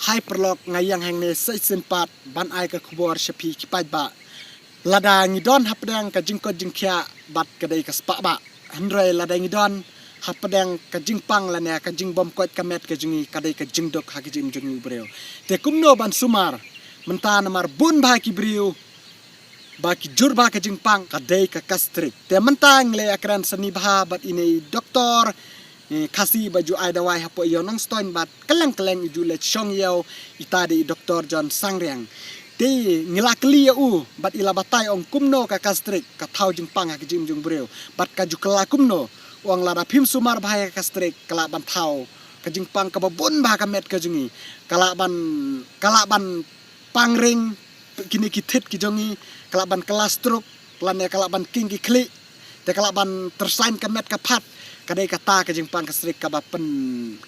hai perlok ngayang hang ne sai sempat ban ai ka khubor shapi ki pai ba lada ngidon hapdang ka jingko jingkhya bat kadai ka spa ba handrai lada ngidon hapdang ka jingpang lania ka jingbom koit kamet ka jingi kadai ka jingdok ha ki jing jungi breu te kumno ban sumar menta namar bun ba ki breu baki jur ba ka jingpang kadai ka kastrik te menta ngle akran sani bah bat ini doktor kasi baju ai dawai hapo yo nong stoin bat keleng iju le chong yo itadi doktor John Sangreng te ngila kli u bat ila batai ong kumno ka kastrik ka thau jingpang ha ki jing jung breu bat ka ju kala kumno wang lada phim sumar bahaya kastrik kala ban thau ka jingpang ka babun bah ka met ka jungi kala ban pangring kini kitit ki jongi kala ban kalastruk lane kala ban king ki kli te kala ban tersain ka met ka phat kadai kata ka jingpang kastrik ka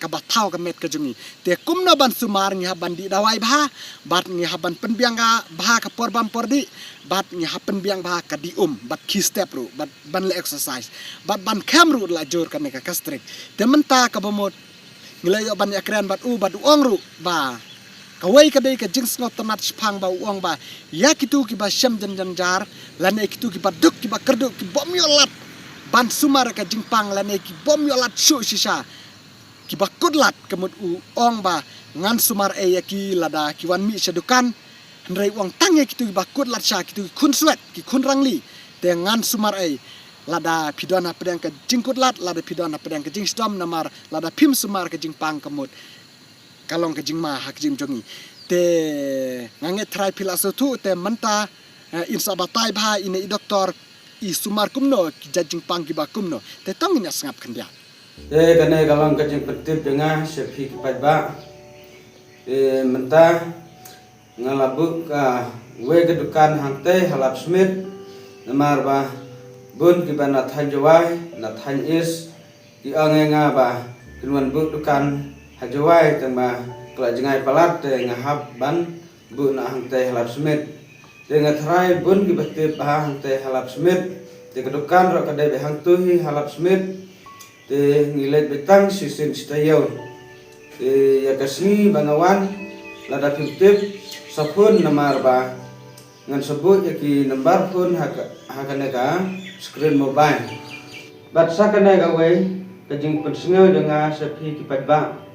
bathau ka met ka jungi te kumno ban sumar ngi haban di dawai bah bat ngi haban penbiang ka bah ka porbam pordi bat ngi hapen biang bah ka di bat ki step ru bat ban le exercise bat ban kam ru la jor ka ka kastrik te menta ka bomot ngilai ban akran bat uong ru ba kawai kadai ka jing sngot tamat spang ba uong ba ya kitu ki ba syam jar lane kitu ki ba duk ki ba kerduk ki bom yolat ban sumar ka jingpang lane ki bom yolat shu shisha ki ba kudlat kemut uong ba ngan sumar ya ki lada ki wan mi sedukan ndrei uong tang ya kitu ki ba kudlat sha kitu kun swet ki kun rangli te ngan sumar lada pidona pedang ka jingkudlat lada pidona pedang ka jingstom namar lada pim sumar ka jingpang kemut kalong ke jingma hak jing jongi te ngange try pilaso tu te menta insa batai bha ine doktor i sumar kumno ki jajing pang ki ba kumno te tong ina sangap khandia te kane kalong ke jing petip denga sepi ki pai ba te menta ngalabu ka we ke dukan hangte halap smith namar ba bun ki ba na than jawai na than is ki angenga ba kinwan bu dukan hajawai tema kala jengai palat te ngahap ban bu na hangte halap smith te ngathrai bun ki bete bah hangte halap smith te kedukan ro kadai be hang tuhi halap smith te ngilet betang sisin stayo te ya kasni bangawan lada piptip sapun namar ba ngan sebut yaki nambar pun hakaneka screen mobile bat sakaneka we kajing pensengeu dengan sepi kipat ba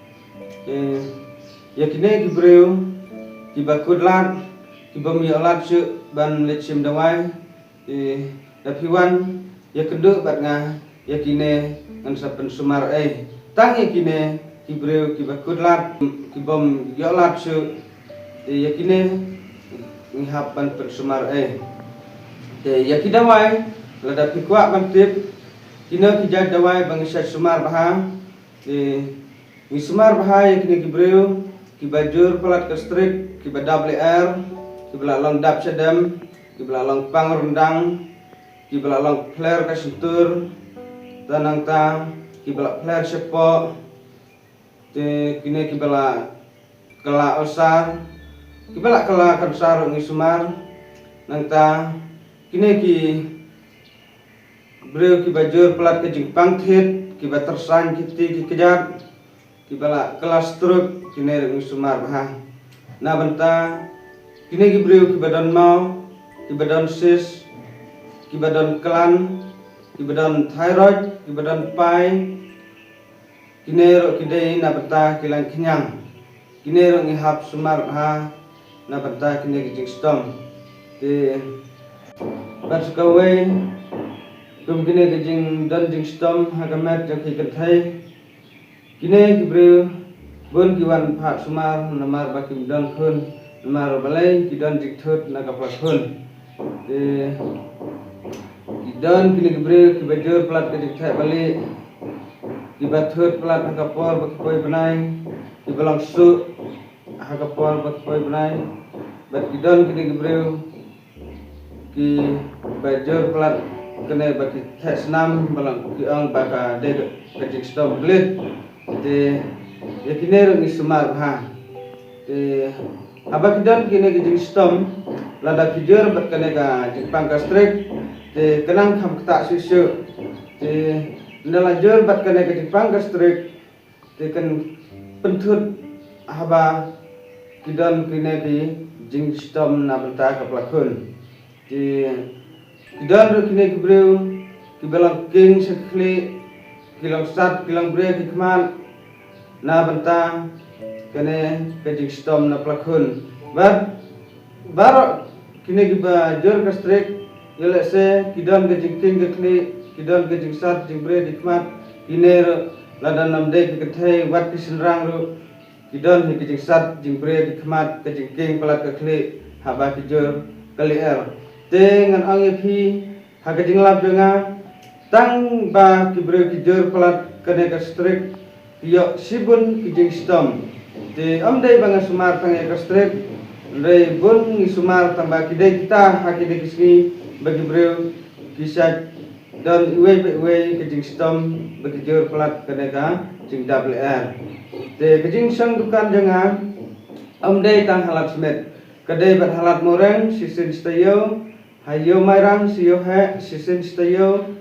yakine ki breu ki bakudlat ki bamiolat su ban lecim dawai dapiwan yakeduk bat nga yakine ngan sapen sumar tang yakine ki breu ki bakudlat ki bom yolat su yakine ngihap ban pen sumar yakidawai lada pikwa ban tip kina ki jad dawai bangisa sumar bahang ni sumar bahaya kini kibreu ki bajur pelat kastrik ki WR ki belalong dap sedem ki belalong pang rendang ki belalong flare kasentur tanang tang ki belak flare sepok te kini ki belak kela osar ki belak kela kansar ni sumar nang ta kini ki breu ki bajur pelat ke jingpang thit ki batersan kiti ki kejap ki bala kelas truk kini ngi sumar bah na benta kini ki breu ki badan mau ki badan sis ki badan klan ki badan thyroid ki badan pai kini ro kidai na benta kilang kenyang kini ro ngi hap sumar bah na benta kini ki jingstom te bat kawe kum kini ki jing dan jingstom hagamet ki kathai kini kibreu bun kiwan pak sumar namar bakim dan khun namar balai kidan dikthut nakaplat khun te kidan kini kibreu kibajur plat ke dikthai balik kibathut plat nakapor bakipoi benai kibalang su hakapor bakipoi benai bat kidan kini kibreu ki bajur plat kene baki thesnam balang kiang baka de kajik stom blit te yakine ro sumar bha te abakidan kine ki stom lada kijur bat kane ka jipang kastrik te kenang kham kta sisu te ndala jur bat kane ka jipang kastrik te kan penthut haba kidan kine ki jing sistem na benta kaplakun ki kidan ro kine ki breu ki belang king sekli kilang sat kilang bre ki kman na benta kene ke jing sistem na plakun bar kine ki ba jor ka strek yele se kidan ke jing king ke kli kidan ke jing sat jing bre ki kman kine ro ladan namde ki kethai wat ki sinrang ro kidan hi kijing sat jing bre ki khmat ke jing king pala ke khli haba ki jor kali er te ngan ang phi ha ke jing lap jonga tang ba ki bre ki jor pala kene ka strik yo sibun ki jing stom te amdai banga sumar tang ka strik re bun ni sumar tang ba ki de kita ha ki de kisni bagi bre kisat dan we ke jing stom bagi jor pala kene ka jing double r te kejing sang dukan jangan amdai tang halat smet kadai bat halat moreng sisin stayo hayo mairang siyo he sisin stayo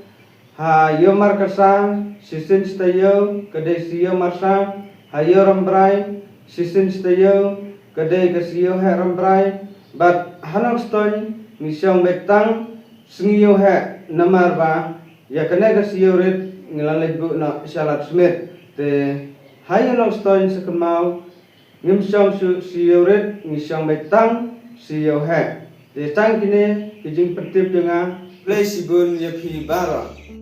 hayo markasa sisin stayo kadai siyo marsa hayo rambrai sisin stayo kadai ke siyo he rambrai bat hanang stoy misyong betang singiyo he namar ba ya kene ke siyo rit ngilalai bu na salat smet te hayo nong stoin sekemau ngimsyong siyoret ngisyong betang siyo he te tang kine kijing petip dengan play sibun ya phi bara